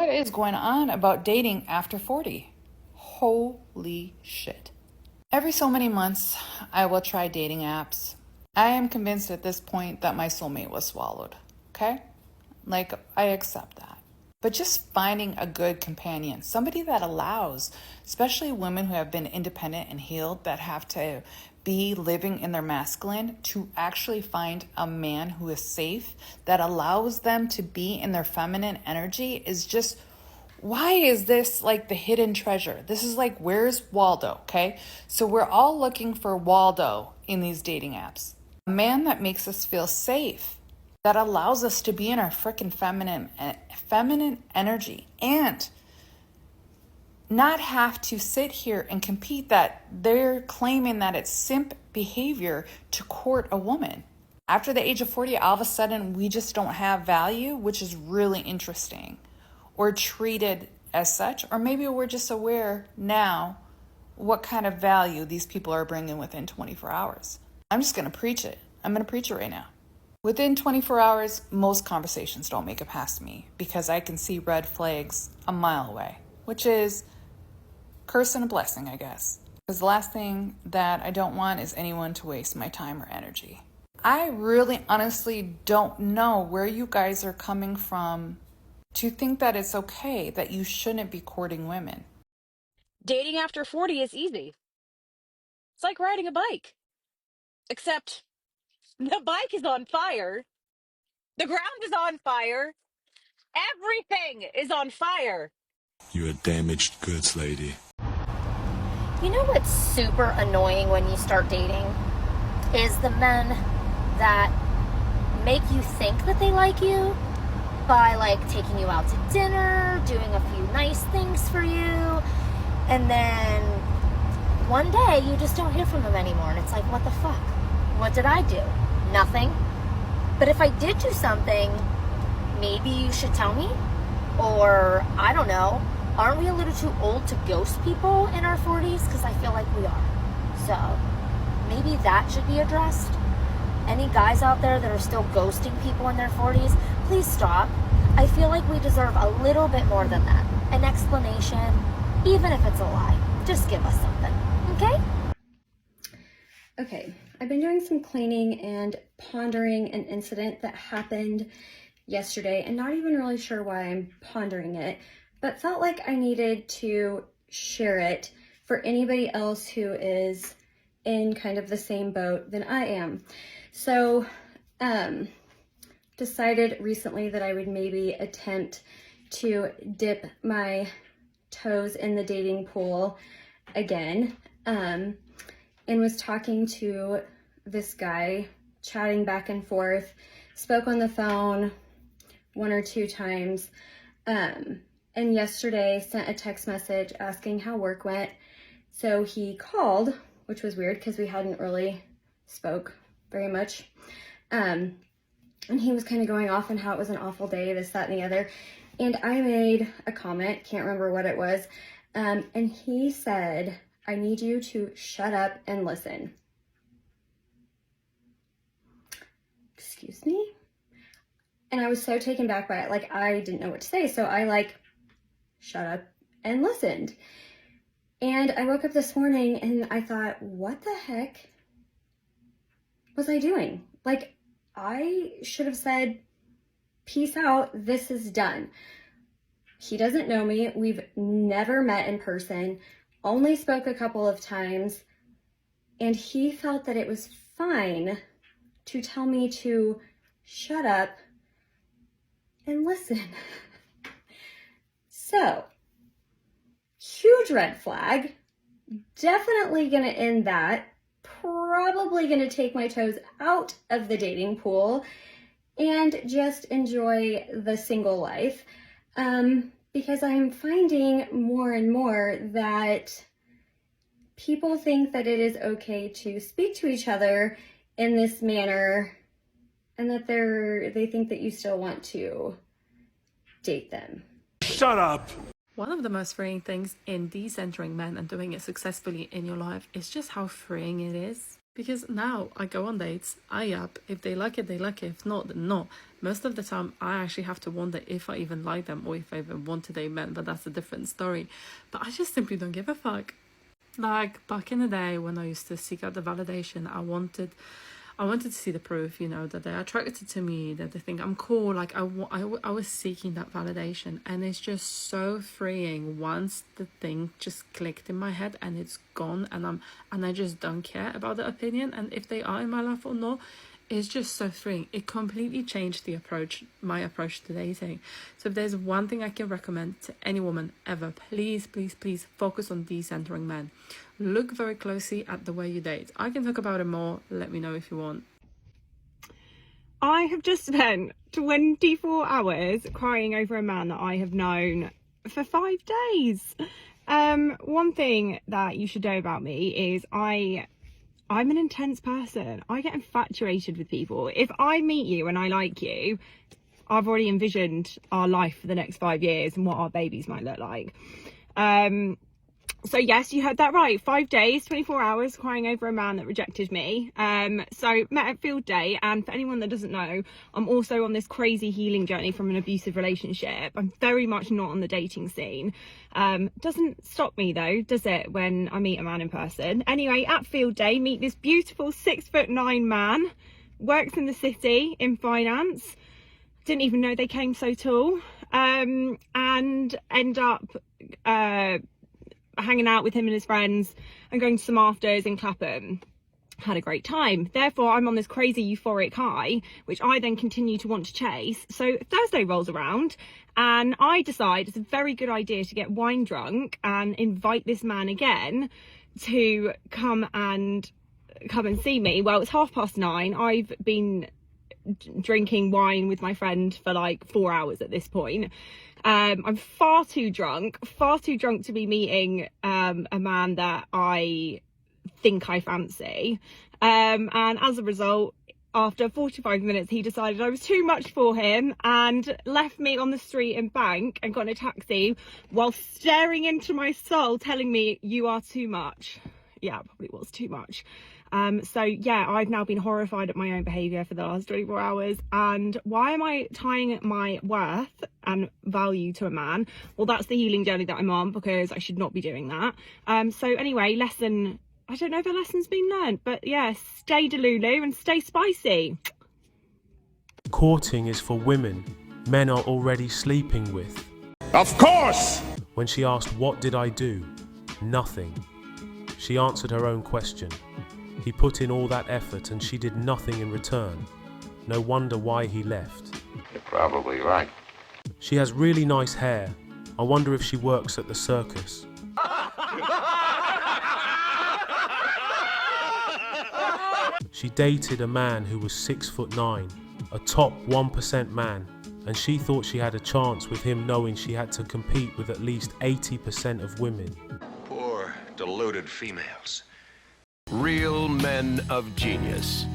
What is going on about dating after 40? Holy shit. Every so many months, I will try dating apps. I am convinced at this point that my soulmate was swallowed. Okay? Like, I accept that. But just finding a good companion, somebody that allows, especially women who have been independent and healed, that have to be living in their masculine, to actually find a man who is safe, that allows them to be in their feminine energy, is just, why is this like the hidden treasure? This is like, where's Waldo? Okay. So we're all looking for Waldo in these dating apps. A man that makes us feel safe, that allows us to be in our freaking feminine energy and not have to sit here and compete that they're claiming that it's simp behavior to court a woman. After the age of 40, all of a sudden we just don't have value, which is really interesting, or treated as such, or maybe we're just aware now what kind of value these people are bringing within 24 hours. I'm just going to preach it. I'm going to preach it right now. Within 24 hours, most conversations don't make it past me because I can see red flags a mile away, which is curse and a blessing, I guess. Because the last thing that I don't want is anyone to waste my time or energy. I really honestly don't know where you guys are coming from to think that it's okay, that you shouldn't be courting women. Dating after 40 is easy. It's like riding a bike, except the bike is on fire, the ground is on fire, everything is on fire. You're a damaged goods lady. You know what's super annoying when you start dating? Is the men that make you think that they like you by like taking you out to dinner, doing a few nice things for you, and then one day you just don't hear from them anymore, and it's like, what the fuck? What did I do? Nothing. But if I did do something, maybe you should tell me, or I don't know. Aren't we a little too old to ghost people in our 40s? Because I feel like we are. So maybe that should be addressed. Any guys out there that are still ghosting people in their 40s, please stop. I feel like we deserve a little bit more than that. An explanation, even if it's a lie. Just give us something, okay? Okay, I've been doing some cleaning and pondering an incident that happened yesterday, and not even really sure why I'm pondering it, but felt like I needed to share it for anybody else who is in kind of the same boat than I am. So, decided recently that I would maybe attempt to dip my toes in the dating pool again, and was talking to this guy, chatting back and forth, spoke on the phone one or two times, and yesterday sent a text message asking how work went. So he called, which was weird because we hadn't really spoke very much. And he was kind of going off on how it was an awful day, this, that, and the other. And I made a comment, can't remember what it was. And he said, I need you to shut up and listen. Excuse me? And I was so taken back by it. Like, I didn't know what to say. So I shut up and listened. And I woke up this morning and I thought, what the heck was I doing? Like, I should have said, peace out, this is done. He doesn't know me. We've never met in person, only spoke a couple of times, and he felt that it was fine to tell me to shut up and listen. So, huge red flag. Definitely gonna end that. Probably gonna take my toes out of the dating pool and just enjoy the single life. Because I'm finding more and more that people think that it is okay to speak to each other in this manner, and that they think that you still want to date them. Shut up! One of the most freeing things in decentering men and doing it successfully in your life is just how freeing it is Because now I go on dates, I up. If they like it, they like it. If not, then not. Most of the time, I actually have to wonder if I even like them or if I even want to date men, but that's a different story. But I just simply don't give a fuck. Like, back in the day when I used to seek out the validation, I wanted to see the proof, you know, that they're attracted to me, that they think I'm cool. Like, I was seeking that validation, and it's just so freeing once the thing just clicked in my head and it's gone, and I just don't care about the opinion and if they are in my life or not. It's just so freeing. It completely changed my approach to dating. So if there's one thing I can recommend to any woman ever, please, please, please focus on decentering men. Look very closely at the way you date. I can talk about it more. Let me know if you want. I have just spent 24 hours crying over a man that I have known for 5 days. One thing that you should know about me is I'm an intense person. I get infatuated with people. If I meet you and I like you, I've already envisioned our life for the next 5 years and what our babies might look like. So yes, you heard that right. 5 days, 24 hours crying over a man that rejected me. So met at field day, and for anyone that doesn't know, I'm also on this crazy healing journey from an abusive relationship. I'm very much not on the dating scene. Doesn't stop me though, does it, when I meet a man in person? Anyway, at field day, meet this beautiful 6'9" man, works in the city in finance. Didn't even know they came so tall. And end up hanging out with him and his friends and going to some afters in Clapham. Had a great time. Therefore, I'm on this crazy euphoric high, which I then continue to want to chase. So Thursday rolls around and I decide it's a very good idea to get wine drunk and invite this man again to come and see me. Well, it's 9:30. I've been drinking wine with my friend for like 4 hours at this point. I'm far too drunk to be meeting a man that I think I fancy, and as a result, after 45 minutes he decided I was too much for him and left me on the street in Bank and got in a taxi while staring into my soul telling me, "You are too much." Yeah, it probably was too much. So yeah, I've now been horrified at my own behaviour for the last 24 hours. And why am I tying my worth and value to a man? Well, that's the healing journey that I'm on, because I should not be doing that. So anyway, I don't know if the lesson's been learned, but yeah, stay Delulu and stay spicy. Courting is for women men are already sleeping with. Of course! When she asked, "What did I do?" "Nothing." She answered her own question. He put in all that effort and she did nothing in return. No wonder why he left. You're probably right. She has really nice hair. I wonder if she works at the circus. She dated a man who was 6'9", a top 1% man, and she thought she had a chance with him, knowing she had to compete with at least 80% of women. Poor, deluded females. Real men of genius.